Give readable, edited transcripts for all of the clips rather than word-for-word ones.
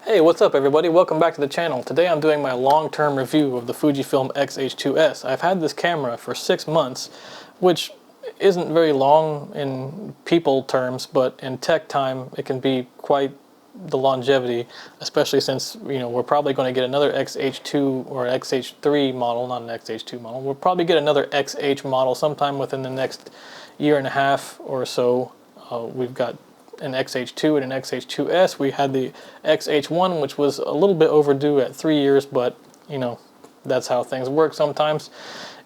Hey, what's up everybody? Welcome back to the channel. Today I'm doing my long-term review of the Fujifilm X-H2s. I've had this camera for 6 months, which isn't very long in people terms, but in tech time it can be quite the longevity, especially since, you know, we're probably going to get another XH2 or XH3 model, not an XH2 model. We'll probably get another XH model sometime within the next year and a half or so. We've got an XH2 and an XH2s. We had the XH1, which was a little bit overdue at 3 years, but you know, that's how things work sometimes.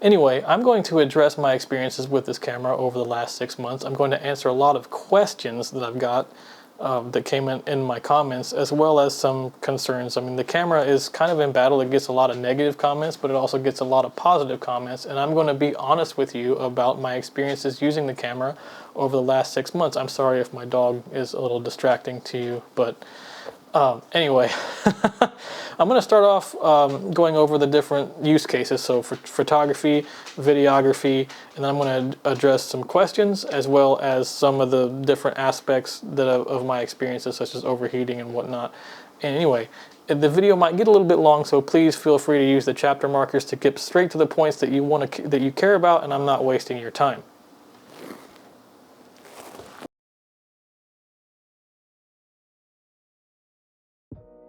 Anyway, I'm going to address my experiences with this camera over the last 6 months. I'm going to answer a lot of questions that I've got that came in my comments, as well as some concerns. I mean, the camera is kind of in battle. It gets a lot of negative comments, but it also gets a lot of positive comments, and I'm going to be honest with you about my experiences using the camera over the last 6 months. I'm sorry if my dog is a little distracting to you, but anyway, I'm going to start off going over the different use cases. So for photography, videography, and then I'm going to address some questions as well as some of the different aspects of my experiences, such as overheating and whatnot. And anyway, the video might get a little bit long, so please feel free to use the chapter markers to get straight to the points that you care about, and I'm not wasting your time.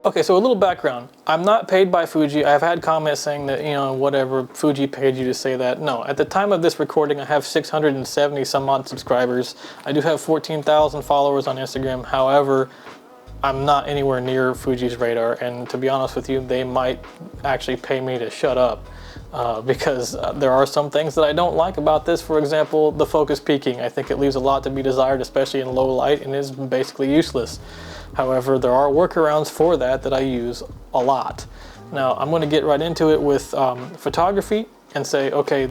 Okay, so a little background. I'm not paid by Fuji. I've had comments saying that, you know, whatever, Fuji paid you to say that. No, at the time of this recording, I have 670 some odd subscribers. I do have 14,000 followers on Instagram. However, I'm not anywhere near Fuji's radar, and to be honest with you, they might actually pay me to shut up. Because there are some things that I don't like about this. For example, the focus peaking. I think it leaves a lot to be desired, especially in low light, and is basically useless. However, there are workarounds for that I use a lot. Now, I'm going to get right into it with photography and say, okay,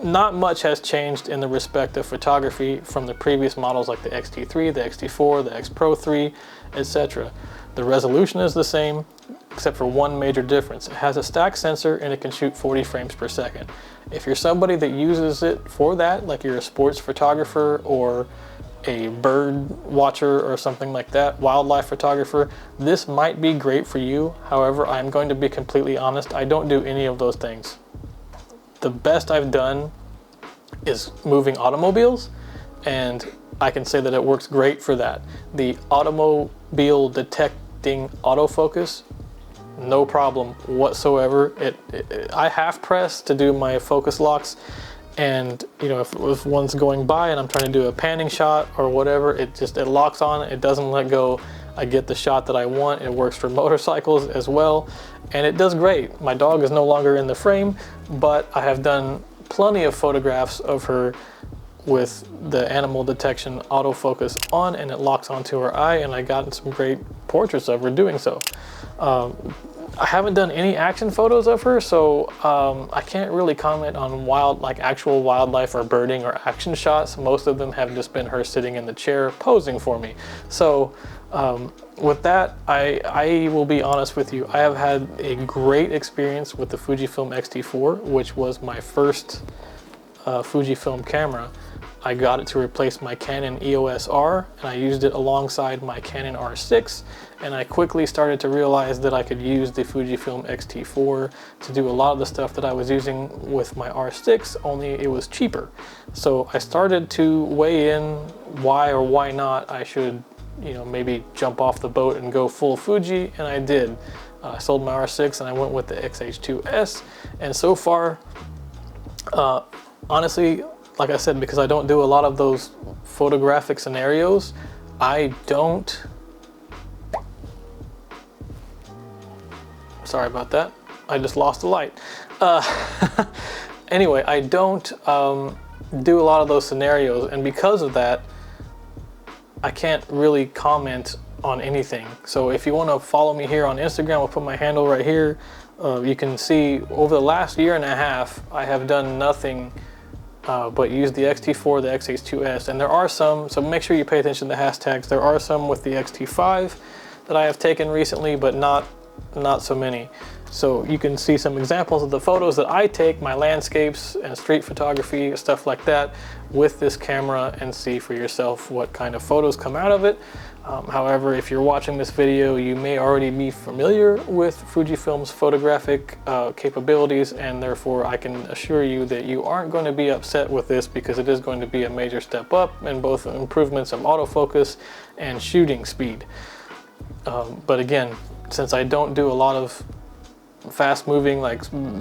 not much has changed in the respect of photography from the previous models like the X-T3, the X-T4, the X Pro 3, etc. The resolution is the same, except for one major difference. It has a stack sensor and it can shoot 40 frames per second. If you're somebody that uses it for that, like you're a sports photographer or a bird watcher or something like that, wildlife photographer, this might be great for you. However, I'm going to be completely honest, I don't do any of those things. The best I've done is moving automobiles, and I can say that it works great for that. The automobile detecting autofocus, no problem whatsoever. I half press to do my focus locks, and you know, if one's going by and I'm trying to do a panning shot or whatever, it locks on, it doesn't let go. I get the shot that I want. It works for motorcycles as well, and it does great. My dog is no longer in the frame, but I have done plenty of photographs of her with the animal detection autofocus on, and it locks onto her eye, and I got some great portraits of her doing so. I haven't done any action photos of her, so I can't really comment on actual wildlife or birding or action shots. Most of them have just been her sitting in the chair posing for me. So with that, I will be honest with you. I have had a great experience with the Fujifilm X-T4, which was my first Fujifilm camera. I got it to replace my Canon EOS R, and I used it alongside my Canon R6, and I quickly started to realize that I could use the Fujifilm X-T4 to do a lot of the stuff that I was using with my R6, only it was cheaper. So I started to weigh in why or why not I should, you know, maybe jump off the boat and go full Fuji, and I did. I sold my R6 and I went with the X-H2s, and so far, honestly, like I said, because I don't do a lot of those photographic scenarios, sorry about that, I just lost the light. Anyway, I don't do a lot of those scenarios, and because of that, I can't really comment on anything. So if you want to follow me here on Instagram, I'll put my handle right here. You can see over the last year and a half, I have done nothing but use the X-T4, the X-H2s, and there are some, so make sure you pay attention to the hashtags. There are some with the X-T5 that I have taken recently, but not not so many. So you can see some examples of the photos that I take, my landscapes and street photography, stuff like that, with this camera, and see for yourself what kind of photos come out of it. However, if you're watching this video, you may already be familiar with Fujifilm's photographic capabilities, and therefore I can assure you that you aren't going to be upset with this, because it is going to be a major step up in both improvements of autofocus and shooting speed. But again, since I don't do a lot of fast moving, like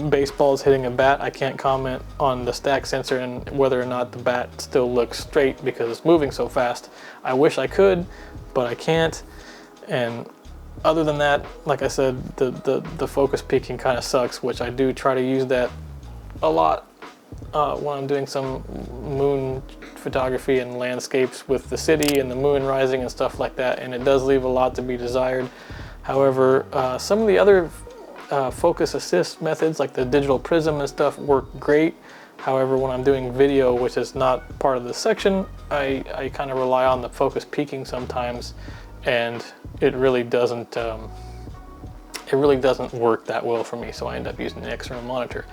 baseballs hitting a bat, I can't comment on the stack sensor and whether or not the bat still looks straight because it's moving so fast. I wish I could, but I can't. And other than that, like I said, the focus peaking kind of sucks, which I do try to use that a lot when I'm doing some moon photography and landscapes with the city and the moon rising and stuff like that, and it does leave a lot to be desired. However, some of the other focus assist methods, like the digital prism and stuff, work great. However, when I'm doing video, which is not part of this section, I kind of rely on the focus peaking sometimes, and it really doesn't work that well for me, so I end up using an external monitor.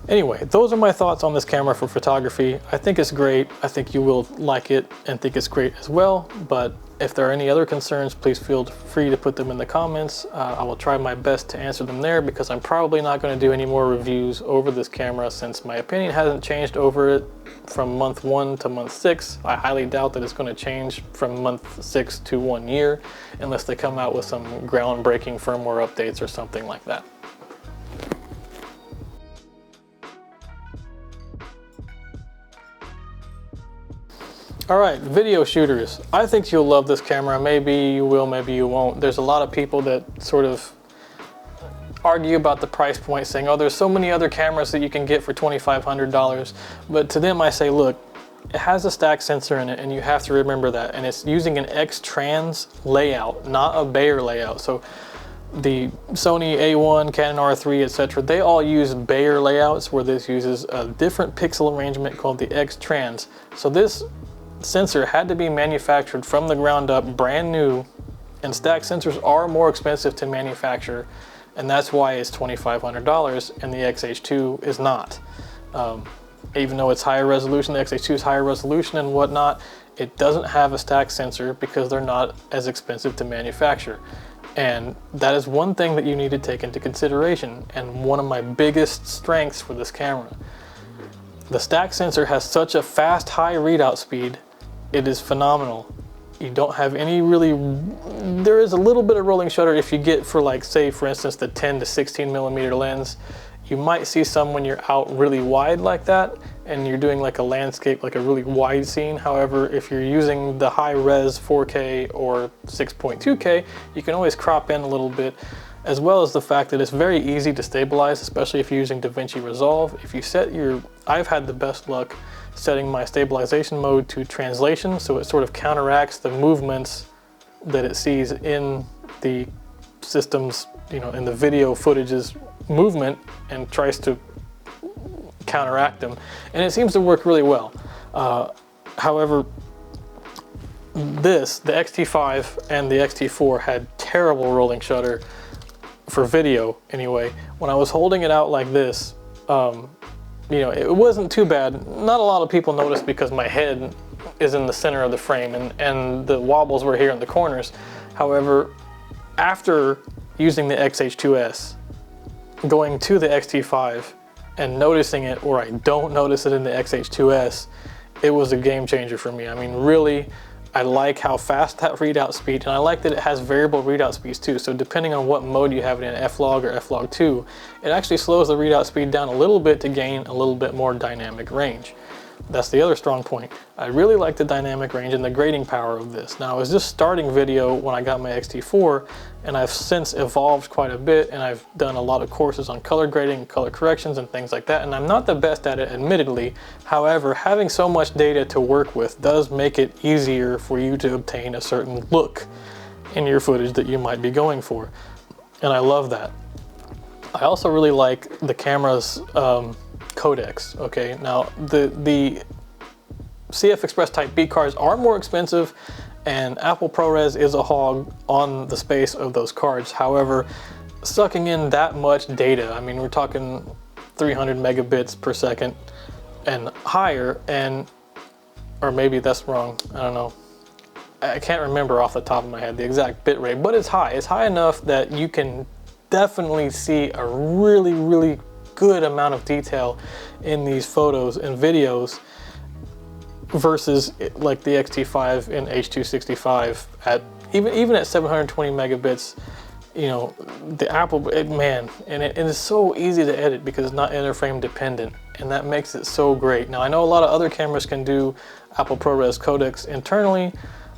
Anyway, those are my thoughts on this camera for photography. I think it's great. I think you will like it and think it's great as well. But if there are any other concerns, please feel free to put them in the comments. I will try my best to answer them there, because I'm probably not going to do any more reviews over this camera, since my opinion hasn't changed over it from month 1 to month 6. I highly doubt that it's going to change from month 6 to 1 year, unless they come out with some groundbreaking firmware updates or something like that. All right, video shooters. I think you'll love this camera. Maybe you will, maybe you won't. There's a lot of people that sort of argue about the price point, saying, oh, there's so many other cameras that you can get for $2,500. But to them I say, look, it has a stack sensor in it, and you have to remember that. And it's using an X-Trans layout, not a Bayer layout. So the Sony A1, Canon R3, etc., they all use Bayer layouts, where this uses a different pixel arrangement called the X-Trans. So this sensor had to be manufactured from the ground up, brand new, and stack sensors are more expensive to manufacture, and that's why it's $2,500 and the XH2 is not. Even though it's higher resolution, the XH2 is higher resolution and whatnot, it doesn't have a stack sensor because they're not as expensive to manufacture. And that is one thing that you need to take into consideration, and one of my biggest strengths for this camera. The stack sensor has such a fast, high readout speed. It is phenomenal. You don't have any really, there is a little bit of rolling shutter if you get, for like, say for instance, the 10 to 16 millimeter lens. You might see some when you're out really wide like that and you're doing like a landscape, like a really wide scene. However, if you're using the high res 4K or 6.2K, you can always crop in a little bit, as well as the fact that it's very easy to stabilize, especially if you're using Davinci Resolve. If you set your, I've had the best luck setting my stabilization mode to translation, so it sort of counteracts the movements that it sees in the system's, you know, in the video footage's movement, and tries to counteract them, and it seems to work really well. However, the X-T5 and the X-T4 had terrible rolling shutter for video anyway. When I was holding it out like this, you know, it wasn't too bad. Not a lot of people noticed because my head is in the center of the frame, and the wobbles were here in the corners. However, after using the X-H2s, going to the X-T5 and noticing it where I don't notice it in the X-H2s, it was a game changer for me. I mean, really, I like how fast that readout speed, and I like that it has variable readout speeds too. So depending on what mode you have it in, F-Log or F-Log 2, it actually slows the readout speed down a little bit to gain a little bit more dynamic range. That's the other strong point. I really like the dynamic range and the grading power of this. Now, I was just starting video when I got my X-T4, and I've since evolved quite a bit, and I've done a lot of courses on color grading, color corrections, and things like that, and I'm not the best at it, admittedly. However, having so much data to work with does make it easier for you to obtain a certain look in your footage that you might be going for, and I love that. I also really like the camera's codecs. Okay, now the CF Express Type B cards are more expensive, and Apple ProRes is a hog on the space of those cards. However, sucking in that much data, I mean, we're talking 300 megabits per second and higher, or maybe that's wrong, I don't know. I can't remember off the top of my head the exact bit rate, but it's high. It's high enough that you can definitely see a really, really good amount of detail in these photos and videos versus like the X-T5 and H.265 at even at 720 megabits. You know, the Apple, man, and it is so easy to edit because it's not interframe dependent, and that makes it so great. Now I know a lot of other cameras can do Apple ProRes codecs internally.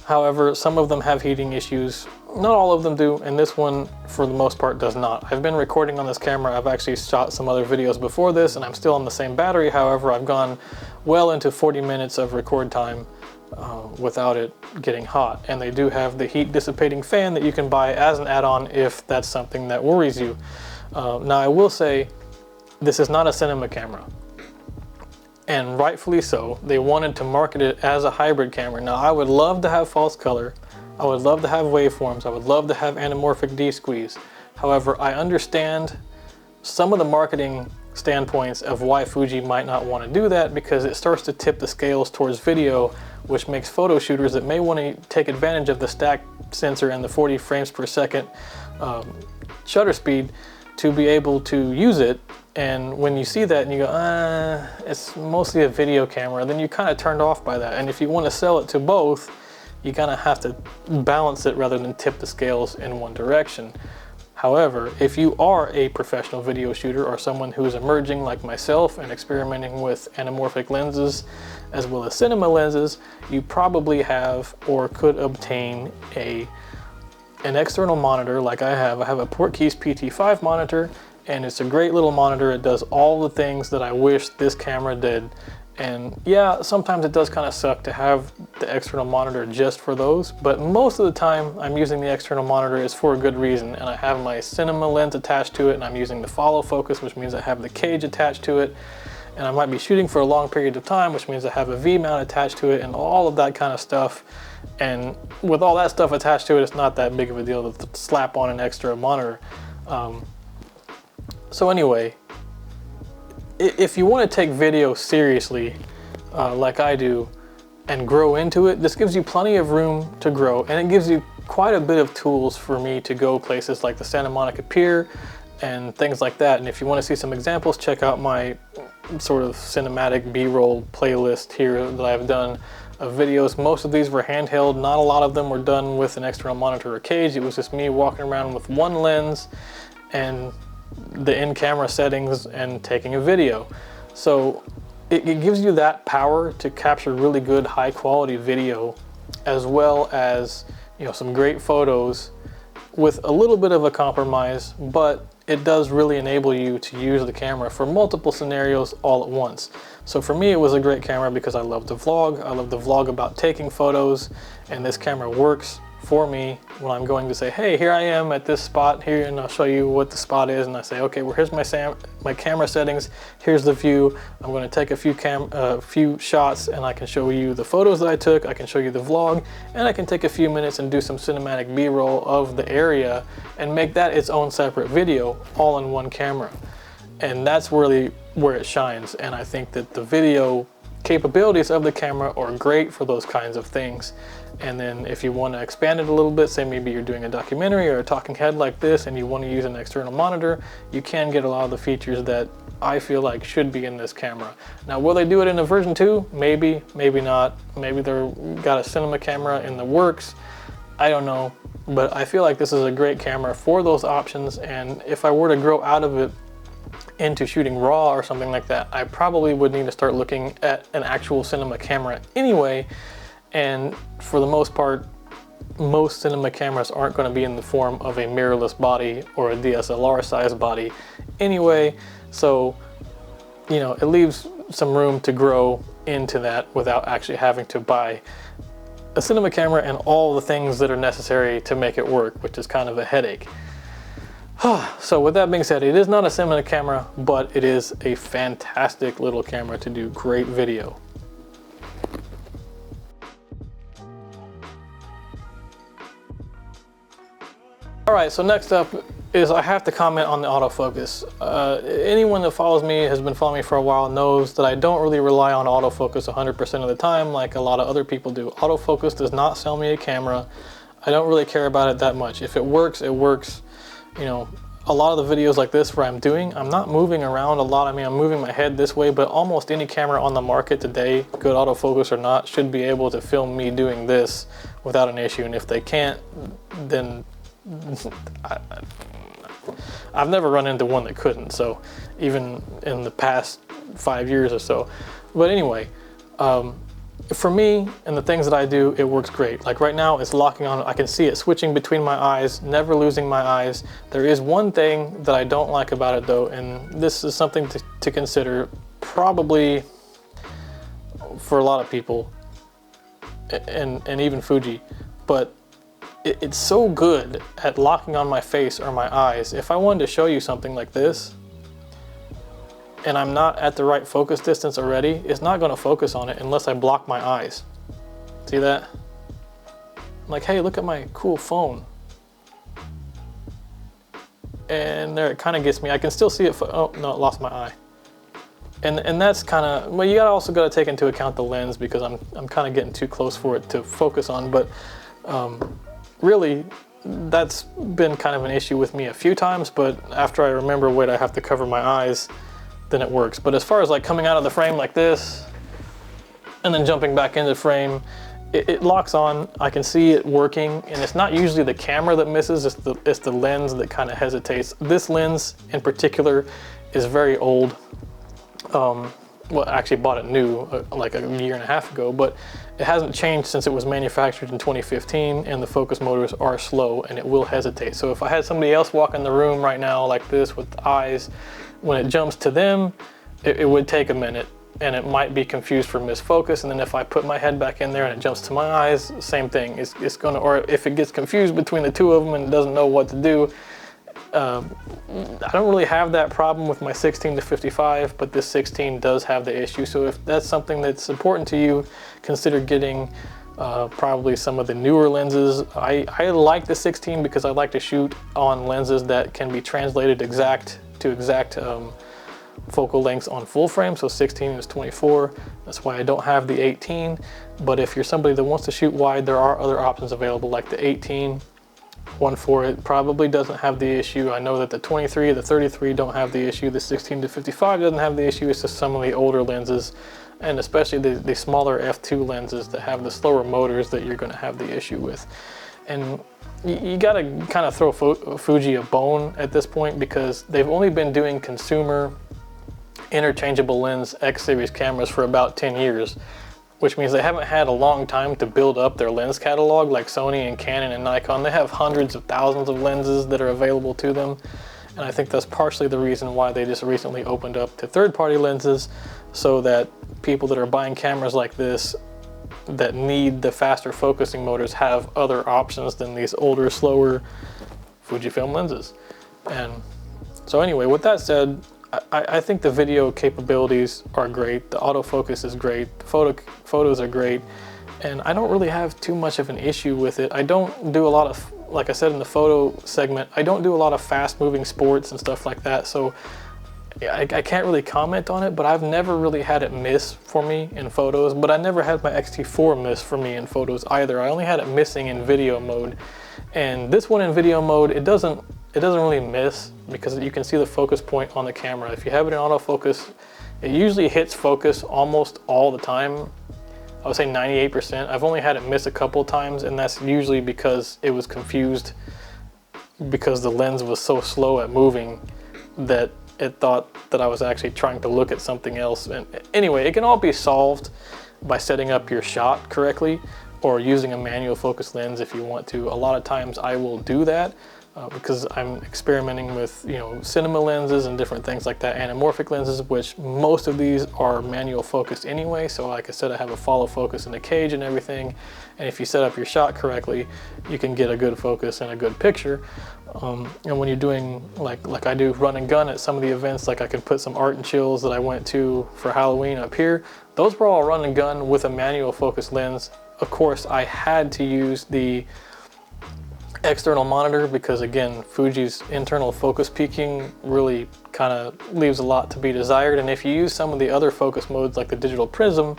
However, some of them have heating issues. Not all of them do, and this one, for the most part, does not. I've been recording on this camera. I've actually shot some other videos before this, and I'm still on the same battery. However, I've gone well into 40 minutes of record time without it getting hot. And they do have the heat dissipating fan that you can buy as an add-on if that's something that worries you. Now, I will say, this is not a cinema camera. And rightfully so. They wanted to market it as a hybrid camera. Now, I would love to have false color. I would love to have waveforms. I would love to have anamorphic D-squeeze. However, I understand some of the marketing standpoints of why Fuji might not want to do that, because it starts to tip the scales towards video, which makes photo shooters that may want to take advantage of the stack sensor and the 40 frames per second shutter speed to be able to use it. And when you see that and you go, it's mostly a video camera, then you're kind of turned off by that. And if you want to sell it to both, you kind of have to balance it rather than tip the scales in one direction. However, if you are a professional video shooter or someone who's emerging like myself and experimenting with anamorphic lenses as well as cinema lenses, you probably have or could obtain an external monitor like I have. I have a Portkeys PT5 monitor, and it's a great little monitor. It does all the things that I wish this camera did. And yeah, sometimes it does kind of suck to have the external monitor just for those, but most of the time I'm using the external monitor is for a good reason, and I have my cinema lens attached to it, and I'm using the follow focus, which means I have the cage attached to it, and I might be shooting for a long period of time, which means I have a V-mount attached to it and all of that kind of stuff. And with all that stuff attached to it, it's not that big of a deal to slap on an extra monitor. So anyway, if you want to take video seriously, like I do, and grow into it, this gives you plenty of room to grow, and it gives you quite a bit of tools for me to go places like the Santa Monica Pier and things like that. And if you want to see some examples, check out my sort of cinematic B-roll playlist here that I've done of videos. Most of these were handheld. Not a lot of them were done with an external monitor or cage. It was just me walking around with one lens and the in-camera settings and taking a video. So it gives you that power to capture really good high quality video, as well as, you know, some great photos with a little bit of a compromise, but it does really enable you to use the camera for multiple scenarios all at once. So for me, it was a great camera because I love to vlog. I love to vlog about taking photos, and this camera works for me when I'm going to say, hey, here I am at this spot here, and I'll show you what the spot is, and I say, okay, well, here's my camera settings, here's the view. I'm going to take a few shots, and I can show you the photos that I took, I can show you the vlog, and I can take a few minutes and do some cinematic B-roll of the area and make that its own separate video all in one camera. And that's really where it shines, and I think that the video capabilities of the camera are great for those kinds of things. And then if you want to expand it a little bit, say maybe you're doing a documentary or a talking head like this and you want to use an external monitor, you can get a lot of the features that I feel like should be in this camera. Now, will they do it in a version 2? Maybe, maybe not. Maybe they've got a cinema camera in the works. I don't know. But I feel like this is a great camera for those options, and if I were to grow out of it into shooting RAW or something like that, I probably would need to start looking at an actual cinema camera anyway. And for the most part, most cinema cameras aren't going to be in the form of a mirrorless body or a DSLR size body anyway. So, you know, it leaves some room to grow into that without actually having to buy a cinema camera and all the things that are necessary to make it work, which is kind of a headache. So with that being said, it is not a cinema camera, but it is a fantastic little camera to do great video. All right, so next up is I have to comment on the autofocus. Anyone that follows me, has been following me for a while, knows that I don't really rely on autofocus 100% of the time like a lot of other people do. Autofocus does not sell me a camera. I don't really care about it that much. If it works, it works. You know, a lot of the videos like this where I'm not moving around a lot. I mean, I'm moving my head this way, but almost any camera on the market today, good autofocus or not, should be able to film me doing this without an issue. And if they can't, then I've never run into one that couldn't, so even in the past 5 years or so. But anyway, for me and the things that I do, it works great. Like right now, it's locking on. I can see it switching between my eyes, never losing my eyes. There is one thing that I don't like about it though, and this is something to consider probably for a lot of people, and even Fuji, but it's so good at locking on my face or my eyes. If I wanted to show you something like this, and I'm not at the right focus distance already, it's not gonna focus on it unless I block my eyes. See that? I'm like, hey, look at my cool phone. And there it kind of gets me. I can still see it, oh no, it lost my eye. And that's kind of, well, you also gotta take into account the lens because I'm kind of getting too close for it to focus on, but really, that's been kind of an issue with me a few times, but after I remember, wait, I have to cover my eyes, then it works. But as far as like coming out of the frame like this, and then jumping back into frame, it locks on. I can see it working, and it's not usually the camera that misses, it's the lens that kind of hesitates. This lens in particular is very old. Well, I actually bought it new like a year and a half ago, but it hasn't changed since it was manufactured in 2015, and the focus motors are slow and it will hesitate. So if I had somebody else walk in the room right now like this with eyes, when it jumps to them, it would take a minute and it might be confused for misfocus. And then if I put my head back in there and it jumps to my eyes, same thing. It's gonna, or if it gets confused between the two of them and doesn't know what to do, I don't really have that problem with my 16 to 55, but this 16 does have the issue. So if that's something that's important to you, consider getting probably some of the newer lenses. I like the 16 because I like to shoot on lenses that can be translated to exact focal lengths on full frame. So 16 is 24. That's why I don't have the 18. But if you're somebody that wants to shoot wide, there are other options available like the 18. 1.4, it probably doesn't have the issue. I know that the 23, the 33 don't have the issue. The 16 to 55 doesn't have the issue. It's just some of the older lenses, and especially the smaller f2 lenses that have the slower motors that you're going to have the issue with. And you got to kind of throw Fuji a bone at this point because they've only been doing consumer interchangeable lens X series cameras for about 10 years. Which means they haven't had a long time to build up their lens catalog like Sony and Canon and Nikon. They have hundreds of thousands of lenses that are available to them. And I think that's partially the reason why they just recently opened up to third-party lenses, so that people that are buying cameras like this that need the faster focusing motors have other options than these older, slower Fujifilm lenses. And so anyway, with that said, I think the video capabilities are great. The autofocus is great. The photos are great. And I don't really have too much of an issue with it. I don't do a lot of, like I said in the photo segment, I don't do a lot of fast moving sports and stuff like that. So I can't really comment on it, but I've never really had it miss for me in photos. But I never had my X-T4 miss for me in photos either. I only had it missing in video mode. And this one in video mode, it doesn't really miss because you can see the focus point on the camera. If you have it in autofocus, it usually hits focus almost all the time. I would say 98%. I've only had it miss a couple times, and that's usually because it was confused because the lens was so slow at moving that it thought that I was actually trying to look at something else. And anyway, it can all be solved by setting up your shot correctly or using a manual focus lens if you want to. A lot of times I will do that. Because I'm experimenting with, you know, cinema lenses and different things like that, anamorphic lenses, which most of these are manual focused anyway. So like I said, I have a follow focus in the cage and everything. And if you set up your shot correctly, you can get a good focus and a good picture. And when you're doing like I do run and gun at some of the events, like I could put some art and chills that I went to for Halloween up here. Those were all run and gun with a manual focus lens. Of course, I had to use the external monitor, because again, Fuji's internal focus peaking really kind of leaves a lot to be desired. And if you use some of the other focus modes like the digital prism,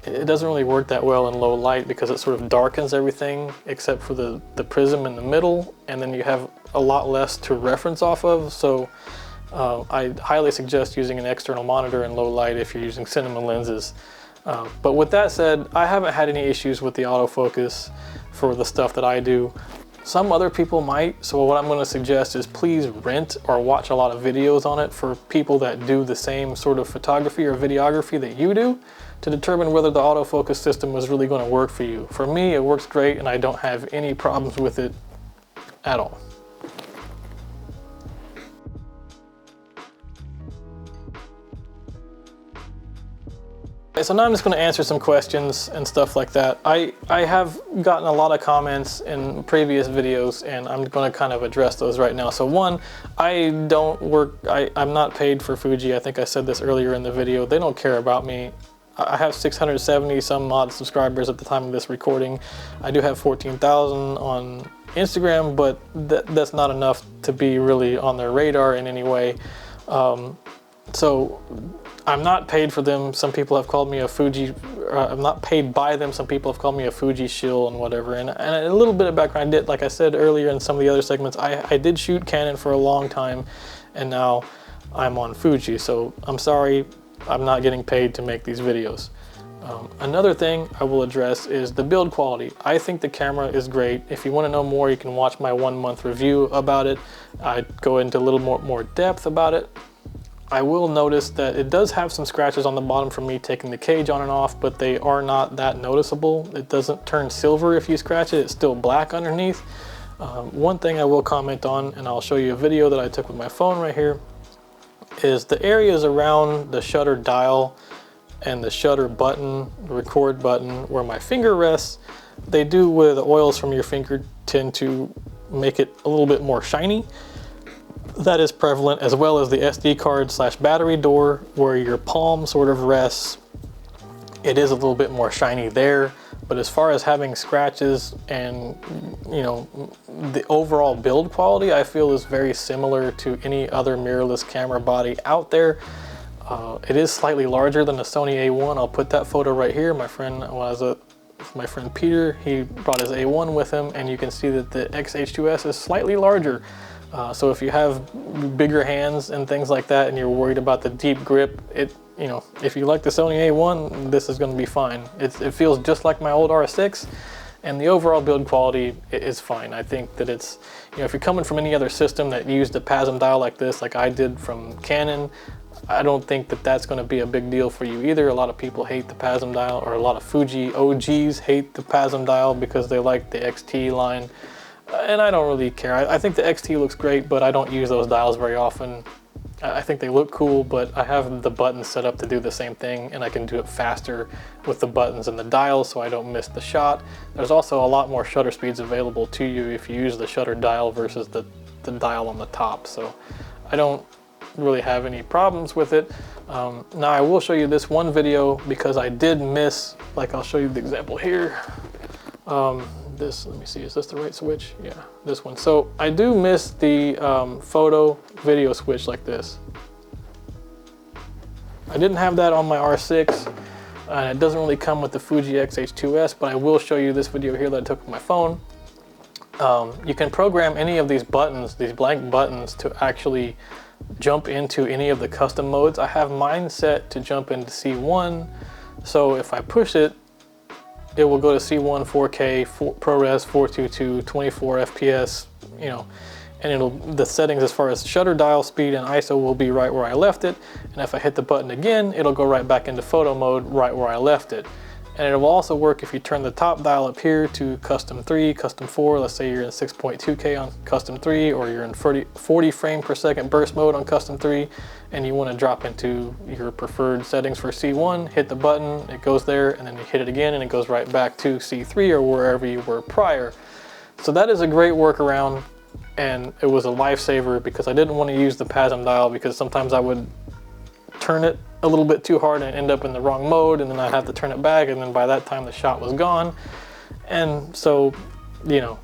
it doesn't really work that well in low light because it sort of darkens everything except for the prism in the middle, and then you have a lot less to reference off of. So I highly suggest using an external monitor in low light if you're using cinema lenses. But with that said, I haven't had any issues with the autofocus for the stuff that I do. Some other people might, so what I'm going to suggest is please rent or watch a lot of videos on it for people that do the same sort of photography or videography that you do, to determine whether the autofocus system is really going to work for you. For me, it works great and I don't have any problems with it at all. So now I'm just going to answer some questions and stuff like that. I have gotten a lot of comments in previous videos and I'm going to kind of address those right now. So one, I'm not paid for Fuji. I think I said this earlier in the video. They don't care about me. I have 670 some odd subscribers at the time of this recording. I do have 14,000 on Instagram, but that's not enough to be really on their radar in any way. So I'm not paid for them. Some people have called me a Fuji, I'm not paid by them. Some people have called me a Fuji shill and whatever. And a little bit of background, like I said earlier in some of the other segments, I did shoot Canon for a long time and now I'm on Fuji. So I'm sorry, I'm not getting paid to make these videos. Another thing I will address is the build quality. I think the camera is great. If you want to know more, you can watch my 1 month review about it. I go into a little more depth about it. I will notice that it does have some scratches on the bottom from me taking the cage on and off, but they are not that noticeable. It doesn't turn silver if you scratch it. It's still black underneath. One thing I will comment on, and I'll show you a video that I took with my phone right here, is the areas around the shutter dial and the shutter button, the record button, where my finger rests. They do, with the oils from your finger, tend to make it a little bit more shiny. That is prevalent, as well as the SD card / battery door where your palm sort of rests. It is a little bit more shiny there, but as far as having scratches and, you know, the overall build quality, I feel is very similar to any other mirrorless camera body out there. It is slightly larger than the Sony A1. I'll put that photo right here. My friend Peter, he brought his A1 with him, and you can see that the XH2s is slightly larger. So if you have bigger hands and things like that and you're worried about the deep grip, you know, if you like the Sony A1, this is going to be fine. It feels just like my old R6, and the overall build quality is fine. I think that it's, you know, if you're coming from any other system that used a PASM dial like this, like I did from Canon, I don't think that that's going to be a big deal for you either. A lot of people hate the PASM dial, or a lot of Fuji OGs hate the PASM dial because they like the XT line. And I don't really care. I think the XT looks great, but I don't use those dials very often. I think they look cool, but I have the buttons set up to do the same thing, and I can do it faster with the buttons and the dials so I don't miss the shot. There's also a lot more shutter speeds available to you if you use the shutter dial versus the dial on the top. So I don't really have any problems with it. Now I will show you this one video because I did miss, like I'll show you the example here. Let me see, is this the right switch? Yeah, this one. So I do miss the photo video switch like this. I didn't have that on my R6, and it doesn't really come with the Fuji X-H2s, but I will show you this video here that I took with my phone. You can program any of these buttons, these blank buttons, to actually jump into any of the custom modes. I have mine set to jump into C1, so if I push it, it will go to C1 4K, ProRes 422, 24 FPS, you know, and the settings as far as shutter dial speed and ISO will be right where I left it. And if I hit the button again, it'll go right back into photo mode right where I left it. And it will also work if you turn the top dial up here to custom 3, custom 4, let's say you're in 6.2K on custom 3, or you're in 40 frame per second burst mode on custom 3, and you want to drop into your preferred settings for C1, hit the button, it goes there, and then you hit it again and it goes right back to C3 or wherever you were prior. So that is a great workaround, and it was a lifesaver because I didn't want to use the PASM dial because sometimes I would turn it a little bit too hard and end up in the wrong mode, and then I'd have to turn it back, and then by that time the shot was gone. And so, you know,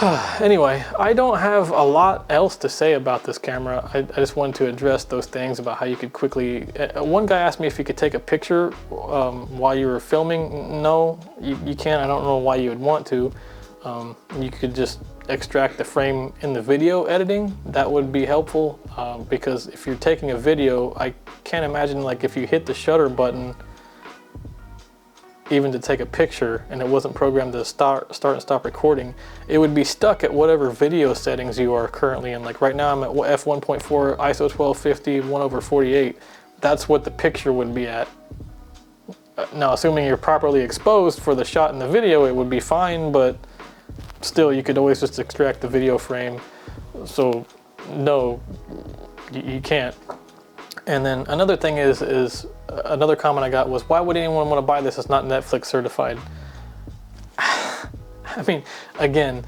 Anyway, I don't have a lot else to say about this camera. I just wanted to address those things about how you could quickly... One guy asked me if you could take a picture while you were filming. No, you can't. I don't know why you would want to. You could just extract the frame in the video editing. That would be helpful because if you're taking a video, I can't imagine like if you hit the shutter button even to take a picture and it wasn't programmed to start and stop recording, it would be stuck at whatever video settings you are currently in. Like right now I'm at f1.4, ISO 1250, 1/48. That's what the picture would be at. Now assuming you're properly exposed for the shot in the video, it would be fine, but still you could always just extract the video frame. So no, you can't. And then another thing is another comment I got was, why would anyone want to buy this? It's not Netflix certified. I mean, again,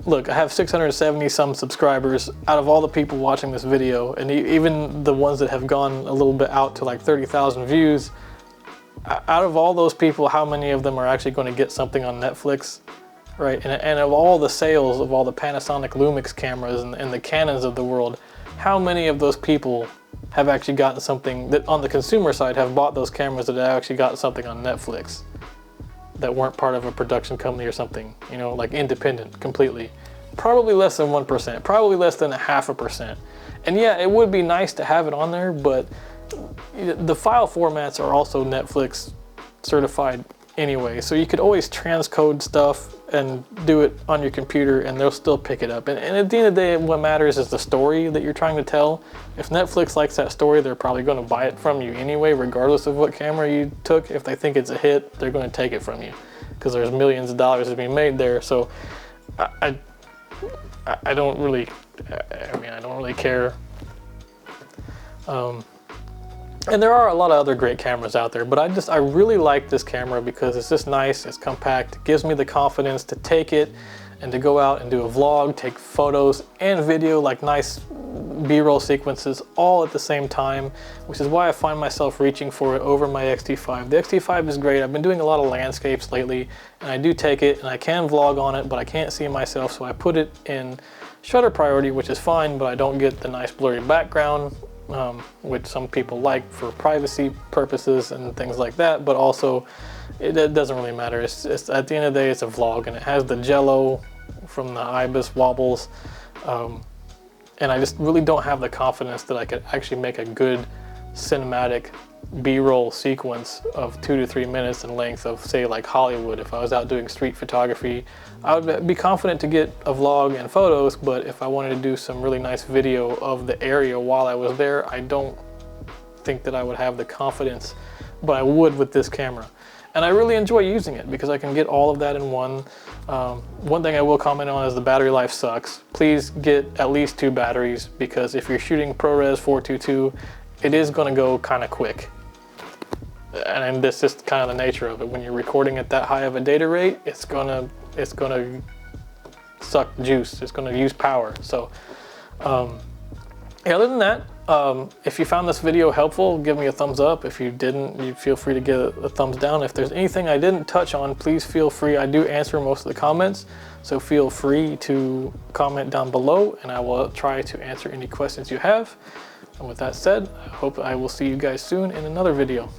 look, I have 670 some subscribers out of all the people watching this video, and even the ones that have gone a little bit out to like 30,000 views, out of all those people, how many of them are actually going to get something on Netflix, right? And of all the sales of all the Panasonic Lumix cameras and the Canons of the world, how many of those people have actually gotten something that on the consumer side have bought those cameras that have actually got something on Netflix that weren't part of a production company or something, you know, like independent completely? Probably less than 1%, probably less than 0.5%. And yeah, it would be nice to have it on there, but the file formats are also Netflix certified anyway, so you could always transcode stuff and do it on your computer and they'll still pick it up. And at the end of the day, what matters is the story that you're trying to tell. If Netflix likes that story, they're probably going to buy it from you anyway, regardless of what camera you took. If they think it's a hit, they're going to take it from you because there's millions of dollars to be made there. So I don't really, I don't really care. And there are a lot of other great cameras out there, but I really like this camera because it's just nice, it's compact, it gives me the confidence to take it and to go out and do a vlog, take photos and video, like nice B-roll sequences all at the same time, which is why I find myself reaching for it over my X-T5. The X-T5 is great. I've been doing a lot of landscapes lately and I do take it and I can vlog on it, but I can't see myself, so I put it in shutter priority, which is fine, but I don't get the nice blurry background, which some people like for privacy purposes and things like that, but also it doesn't really matter. It's at the end of the day, it's a vlog and it has the jello from the IBIS wobbles, and I just really don't have the confidence that I could actually make a good cinematic B-roll sequence of 2 to 3 minutes in length of, say, like Hollywood. If I was out doing street photography, I would be confident to get a vlog and photos, but if I wanted to do some really nice video of the area while I was there, I don't think that I would have the confidence, but I would with this camera. And I really enjoy using it because I can get all of that in one. One thing I will comment on is the battery life sucks. Please get at least 2 batteries, because if you're shooting ProRes 422, it is going to go kind of quick. And that's just kind of the nature of it. When you're recording at that high of a data rate, it's gonna suck juice. It's gonna use power. So other than that, if you found this video helpful, give me a thumbs up. If you didn't, you feel free to give a thumbs down. If there's anything I didn't touch on, please feel free. I do answer most of the comments, so feel free to comment down below and I will try to answer any questions you have. And with that said, I hope I will see you guys soon in another video.